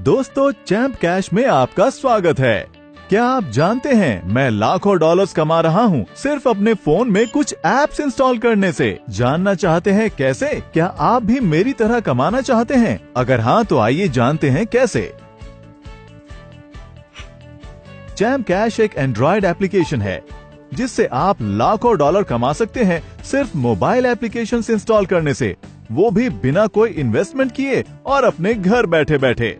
दोस्तों, champ cash में आपका स्वागत है। क्या आप जानते हैं मैं लाखों डॉलर्स कमा रहा हूँ सिर्फ अपने फोन में कुछ एप्स इंस्टॉल करने से। जानना चाहते हैं कैसे? क्या आप भी मेरी तरह कमाना चाहते हैं? अगर हाँ तो आइए जानते हैं कैसे। चैंप कैश एक एंड्रॉइड एप्लीकेशन है जिससे आप लाखों डॉलर कमा सकते हैं सिर्फ मोबाइल एप्लीकेशन इंस्टॉल करने से, वो भी बिना कोई इन्वेस्टमेंट किए और अपने घर बैठे बैठे।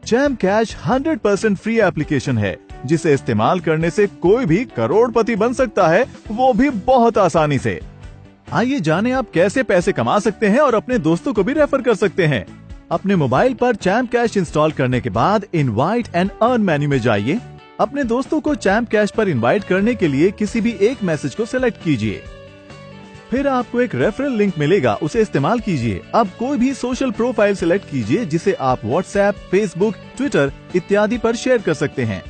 चैंप कैश 100% फ्री एप्लीकेशन है जिसे इस्तेमाल करने से कोई भी करोड़पति बन सकता है, वो भी बहुत आसानी से। आइए जानें आप कैसे पैसे कमा सकते हैं और अपने दोस्तों को भी रेफर कर सकते हैं। अपने मोबाइल पर चैंप कैश इंस्टॉल करने के बाद इनवाइट एंड अर्न मेन्यू में जाइए। अपने दोस्तों को चैंप कैश पर इनवाइट करने के लिए किसी भी एक मैसेज को सिलेक्ट कीजिए। फिर आपको एक रेफरल लिंक मिलेगा, उसे इस्तेमाल कीजिए। अब कोई भी सोशल प्रोफाइल सिलेक्ट कीजिए जिसे आप व्हाट्सएप, फेसबुक, ट्विटर इत्यादि पर शेयर कर सकते हैं।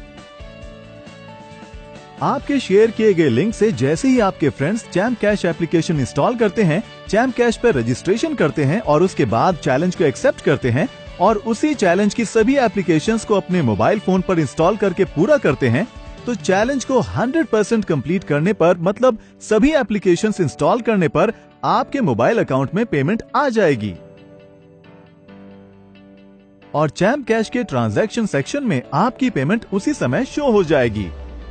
आपके शेयर किए गए लिंक से जैसे ही आपके friends champ cash application install करते हैं, चैंप कैश पर रजिस्ट्रेशन करते हैं और उसके बाद चैलेंज को एक्सेप्ट करते हैं और उसी चैलेंज की सभी एप्लीकेशंस को अपने मोबाइल फोन पर इंस्टॉल करके पूरा करते हैं, तो चैलेंज को 100% कंप्लीट करने पर, मतलब सभी एप्लीकेशंस इंस्टॉल करने पर आपके मोबाइल अकाउंट में पेमेंट आ जाएगी और चैंप कैश के ट्रांजैक्शन सेक्शन में आपकी पेमेंट उसी समय शो हो जाएगी।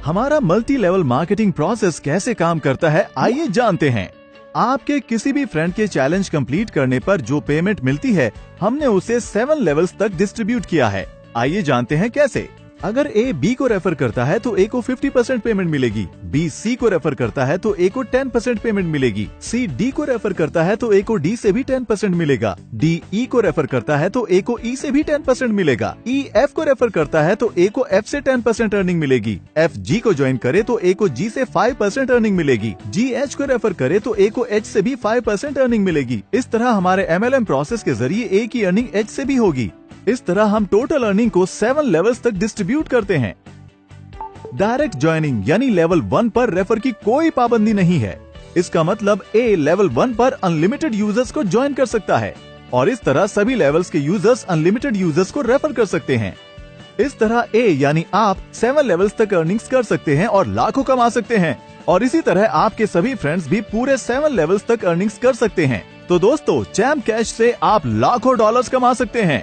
हमारा मल्टी लेवल मार्केटिंग प्रोसेस कैसे काम करता है, आइए जानते हैं। आपके किसी भी फ्रेंड के चैलेंज कंप्लीट करने पर जो पेमेंट मिलती है, हमने उसे 7 लेवल्स तक डिस्ट्रीब्यूट किया है। आइए जानते हैं कैसे। अगर ए बी को रेफर करता है तो ए को 50% पेमेंट मिलेगी, बी सी को रेफर करता है तो ए को 10% पेमेंट मिलेगी, सी डी को रेफर करता है तो ए को डी से भी 10% मिलेगा, डी ई को रेफर करता है तो ए को ई से भी 10% मिलेगा, ई एफ को रेफर करता है तो ए को एफ से 10% अर्निंग मिलेगी, एफ जी को ज्वाइन करे तो ए को जी से 5% अर्निंग मिलेगी, जी एच को रेफर करे तो ए को एच से भी 5% अर्निंग मिलेगी। इस तरह हमारे MLM प्रोसेस के जरिए ए की अर्निंग एच से भी होगी। इस तरह हम टोटल अर्निंग को 7 लेवल्स तक डिस्ट्रीब्यूट करते हैं। डायरेक्ट ज्वाइनिंग यानी लेवल 1 पर रेफर की कोई पाबंदी नहीं है। इसका मतलब ए लेवल 1 पर अनलिमिटेड यूजर्स को ज्वाइन कर सकता है और इस तरह सभी लेवल्स के यूजर्स अनलिमिटेड यूजर्स को रेफर कर सकते हैं। इस तरह ए यानी आप 7 लेवल्स तक अर्निंग्स कर सकते हैं और लाखों कमा सकते हैं और इसी तरह आपके सभी फ्रेंड्स भी पूरे 7 लेवल्स तक अर्निंग्स कर सकते हैं। तो दोस्तों, चैंप कैश से आप लाखों डॉलर्स कमा सकते हैं।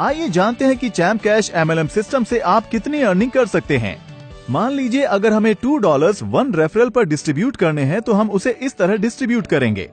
आइए जानते हैं कि चैंप कैश MLM सिस्टम से आप कितनी अर्निंग कर सकते हैं। मान लीजिए अगर हमें $2 1 रेफरल पर डिस्ट्रीब्यूट करने हैं तो हम उसे इस तरह डिस्ट्रीब्यूट करेंगे।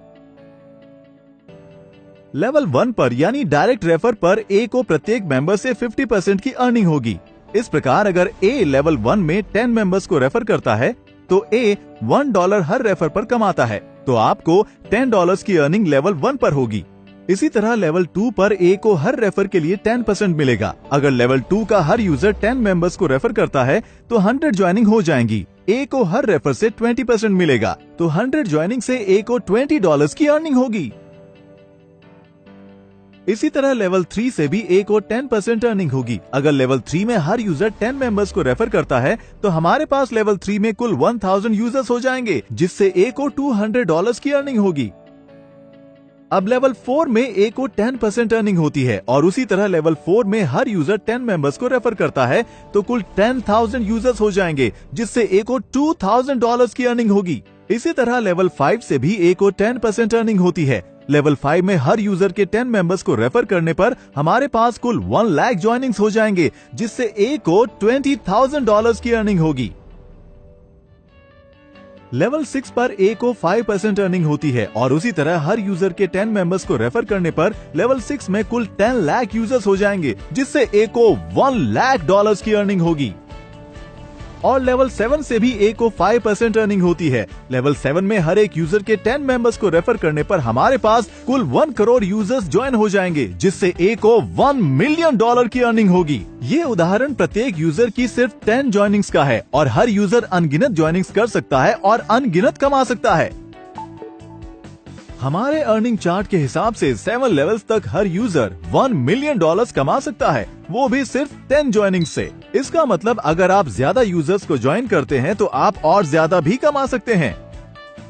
लेवल 1 पर यानी डायरेक्ट रेफर पर ए को प्रत्येक मेंबर से 50% की अर्निंग होगी। इस प्रकार अगर ए लेवल 1 में 10 मेंबर्स को रेफर करता है तो ए $1 हर रेफर पर कमाता है, तो आपको $10 की अर्निंग लेवल 1 पर होगी। इसी तरह लेवल 2 पर ए को हर रेफर के लिए 10% मिलेगा। अगर लेवल 2 का हर यूजर 10 मेंबर्स को रेफर करता है तो 100 ज्वाइनिंग हो जाएंगी। ए को हर रेफर से 20% मिलेगा, तो 100 ज्वाइनिंग से ए को $20 की अर्निंग होगी। इसी तरह लेवल 3 से भी ए को 10% अर्निंग होगी। अगर लेवल 3 में हर यूजर 10 मेंबर्स को रेफर करता है तो हमारे पास लेवल 3 में कुल 1000 यूजर्स हो जाएंगे, जिससे ए को $200 की अर्निंग होगी। अब लेवल 4 में ए को 10% अर्निंग होती है और उसी तरह लेवल 4 में हर यूजर 10 मेंबर्स को रेफर करता है तो कुल 10,000 यूजर्स हो जाएंगे, जिससे ए को $2,000 की अर्निंग होगी। इसी तरह लेवल 5 से भी ए को 10% अर्निंग होती है। लेवल 5 में हर यूजर के 10 मेंबर्स को रेफर करने पर हमारे पास कुल 1 लाख ज्वाइनिंग्स हो जाएंगे, जिससे ए को $20,000 की अर्निंग होगी। लेवल 6 पर ए को 5% अर्निंग होती है और उसी तरह हर यूजर के 10 मेंबर्स को रेफर करने पर लेवल 6 में कुल 10 लाख यूजर्स हो जाएंगे, जिससे ए को $1 लाख की अर्निंग होगी। और लेवल 7 से भी ए को 5% अर्निंग होती है। लेवल 7 में हर एक यूजर के 10 मेंबर्स को रेफर करने पर हमारे पास कुल 1 करोड़ यूजर्स ज्वाइन हो जाएंगे, जिससे ए को $1 मिलियन की अर्निंग होगी। ये उदाहरण प्रत्येक यूजर की सिर्फ 10 ज्वाइनिंग्स का है और हर यूजर अनगिनत ज्वाइनिंग्स कर सकता है और अनगिनत कमा सकता है। हमारे अर्निंग चार्ट के हिसाब से 7 लेवल्स तक हर यूजर $1 मिलियन कमा सकता है, वो भी सिर्फ 10 ज्वाइनिंग से। इसका मतलब अगर आप ज्यादा यूजर्स को ज्वाइन करते हैं तो आप और ज्यादा भी कमा सकते हैं।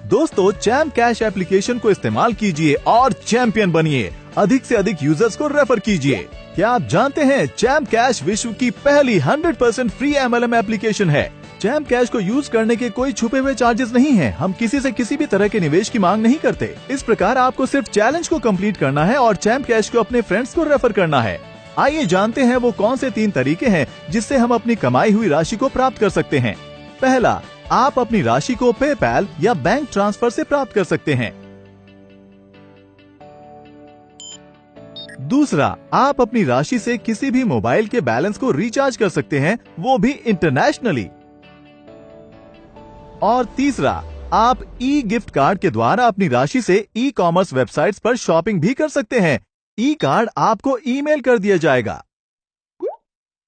दोस्तों, चैंप कैश एप्लीकेशन को इस्तेमाल कीजिए और चैंपियन बनिए। अधिक से अधिक यूजर्स को रेफर कीजिए। क्या आप जानते हैं चैम्प कैश विश्व की पहली 100% फ्री MLM एप्लीकेशन है। चैम्प कैश को यूज करने के कोई छुपे हुए चार्जेस नहीं हैं। हम किसी से किसी भी तरह के निवेश की मांग नहीं करते। इस प्रकार आपको सिर्फ चैलेंज को कंप्लीट करना है और चैम्प कैश को अपने फ्रेंड्स को रेफर करना है। आइए जानते हैं वो कौन से 3 तरीके हैं जिससे हम अपनी कमाई हुई राशि को प्राप्त कर सकते हैं। पहला, आप अपनी राशि को पेपैल या बैंक ट्रांसफर से प्राप्त कर सकते हैं। दूसरा, आप अपनी राशि से किसी भी मोबाइल के बैलेंस को रिचार्ज कर सकते हैं, वो भी इंटरनेशनली। और तीसरा, आप ई गिफ्ट कार्ड के द्वारा अपनी राशि से ई कॉमर्स वेबसाइट्स पर शॉपिंग भी कर सकते हैं। ई कार्ड आपको ईमेल कर दिया जाएगा।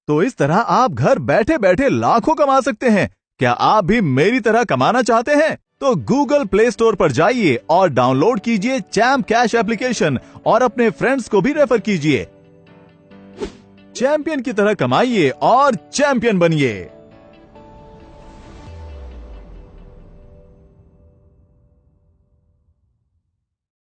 तो इस तरह आप घर बैठे बैठे लाखों कमा सकते हैं। क्या आप भी मेरी तरह कमाना चाहते हैं? तो गूगल प्ले स्टोर पर जाइए और डाउनलोड कीजिए चैम्प कैश एप्लीकेशन और अपने फ्रेंड्स को भी रेफर कीजिए। चैंपियन की तरह कमाइए और चैंपियन बनिए।